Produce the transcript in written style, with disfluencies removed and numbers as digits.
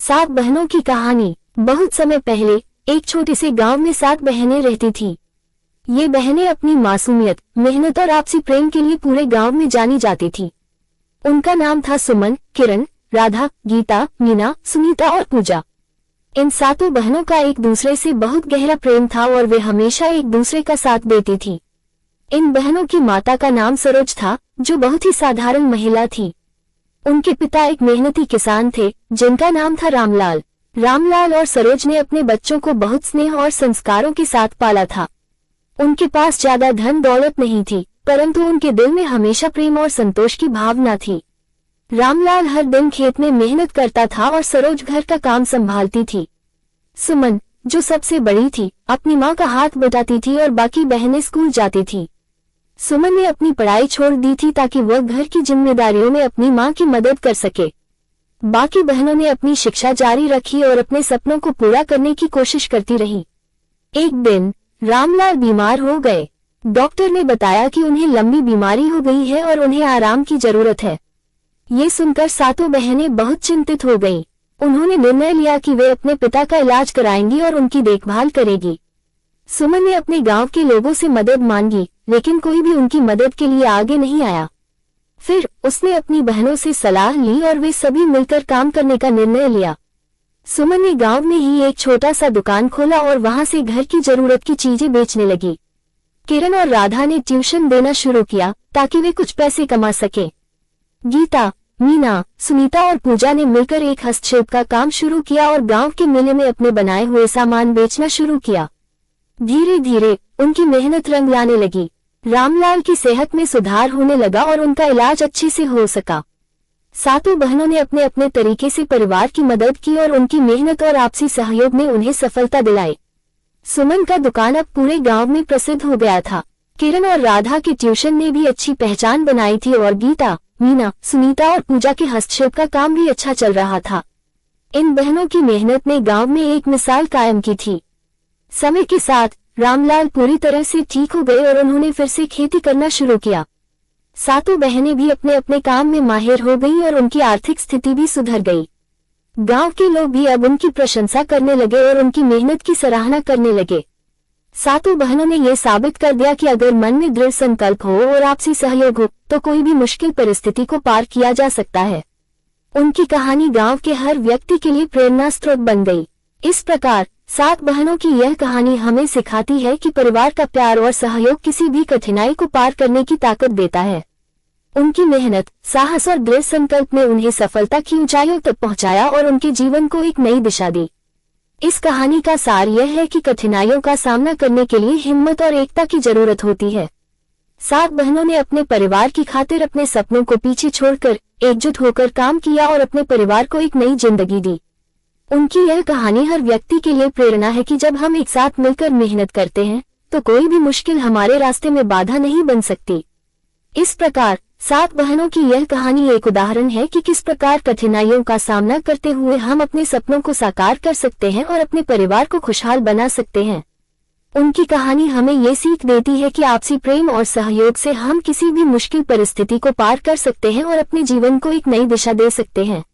सात बहनों की कहानी। बहुत समय पहले एक छोटे से गांव में 7 बहनें रहती थीं। ये बहनें अपनी मासूमियत, मेहनत और आपसी प्रेम के लिए पूरे गांव में जानी जाती थीं। उनका नाम था सुमन, किरण, राधा, गीता, मीना, सुनीता और पूजा। इन 7 बहनों का एक दूसरे से बहुत गहरा प्रेम था और वे हमेशा एक दूसरे का साथ देती थीं। इन बहनों की माता का नाम सरोज था, जो बहुत ही साधारण महिला थी। उनके पिता एक मेहनती किसान थे, जिनका नाम था रामलाल। रामलाल और सरोज ने अपने बच्चों को बहुत स्नेह और संस्कारों के साथ पाला था। उनके पास ज्यादा धन दौलत नहीं थी, परंतु उनके दिल में हमेशा प्रेम और संतोष की भावना थी। रामलाल हर दिन खेत में मेहनत करता था और सरोज घर का काम संभालती थी। सुमन, जो सबसे बड़ी थी, अपनी माँ का हाथ बटाती थी और बाकी बहनें स्कूल जाती थी। सुमन ने अपनी पढ़ाई छोड़ दी थी ताकि वह घर की जिम्मेदारियों में अपनी माँ की मदद कर सके। बाकी बहनों ने अपनी शिक्षा जारी रखी और अपने सपनों को पूरा करने की कोशिश करती रही। एक दिन रामलाल बीमार हो गए। डॉक्टर ने बताया कि उन्हें लंबी बीमारी हो गई है और उन्हें आराम की जरूरत है। ये सुनकर 7 बहनें बहुत चिंतित हो गईं। उन्होंने निर्णय लिया कि वे अपने पिता का इलाज कराएंगी और उनकी देखभाल करेगी। सुमन ने अपने गांव के लोगों से मदद मांगी, लेकिन कोई भी उनकी मदद के लिए आगे नहीं आया। फिर उसने अपनी बहनों से सलाह ली और वे सभी मिलकर काम करने का निर्णय लिया। सुमन ने गांव में ही एक छोटा सा दुकान खोला और वहां से घर की जरूरत की चीजें बेचने लगी। किरण और राधा ने ट्यूशन देना शुरू किया ताकि वे कुछ पैसे कमा सके। गीता, मीना, सुनीता और पूजा ने मिलकर एक हस्तशिल्प का काम शुरू किया और गांव के मेले में अपने बनाए हुए सामान बेचना शुरू किया। धीरे धीरे उनकी मेहनत रंग लाने लगी। रामलाल की सेहत में सुधार होने लगा और उनका इलाज अच्छे से हो सका। 7 बहनों ने अपने अपने तरीके से परिवार की मदद की और उनकी मेहनत और आपसी सहयोग ने उन्हें सफलता दिलाई। सुमन का दुकान अब पूरे गांव में प्रसिद्ध हो गया था। किरण और राधा के ट्यूशन ने भी अच्छी पहचान बनाई थी और गीता, मीना, सुनीता और पूजा के हस्तशिल्प का काम भी अच्छा चल रहा था। इन बहनों की मेहनत ने गांव में एक मिसाल कायम की थी। समय के साथ रामलाल पूरी तरह से ठीक हो गए और उन्होंने फिर से खेती करना शुरू किया। 7 बहनें भी अपने अपने काम में माहिर हो गईं और उनकी आर्थिक स्थिति भी सुधर गई। गांव के लोग भी अब उनकी प्रशंसा करने लगे और उनकी मेहनत की सराहना करने लगे। 7 बहनों ने यह साबित कर दिया कि अगर मन में दृढ़ संकल्प हो और आपसी सहयोग हो तो कोई भी मुश्किल परिस्थिति को पार किया जा सकता है। उनकी कहानी गांव के हर व्यक्ति के लिए प्रेरणा स्रोत बन गई। इस प्रकार 7 बहनों की यह कहानी हमें सिखाती है कि परिवार का प्यार और सहयोग किसी भी कठिनाई को पार करने की ताकत देता है। उनकी मेहनत, साहस और दृढ़ संकल्प ने उन्हें सफलता की ऊंचाइयों तक पहुंचाया और उनके जीवन को एक नई दिशा दी। इस कहानी का सार यह है कि कठिनाइयों का सामना करने के लिए हिम्मत और एकता की जरूरत होती है। 7 बहनों ने अपने परिवार की खातिर अपने सपनों को पीछे छोड़कर एकजुट होकर काम किया और अपने परिवार को एक नई जिंदगी दी। उनकी यह कहानी हर व्यक्ति के लिए प्रेरणा है कि जब हम एक साथ मिलकर मेहनत करते हैं तो कोई भी मुश्किल हमारे रास्ते में बाधा नहीं बन सकती। इस प्रकार 7 बहनों की यह कहानी एक उदाहरण है कि किस प्रकार कठिनाइयों का सामना करते हुए हम अपने सपनों को साकार कर सकते हैं और अपने परिवार को खुशहाल बना सकते हैं। उनकी कहानी हमें ये सीख देती है कि आपसी प्रेम और सहयोग से हम किसी भी मुश्किल परिस्थिति को पार कर सकते हैं और अपने जीवन को एक नई दिशा दे सकते हैं।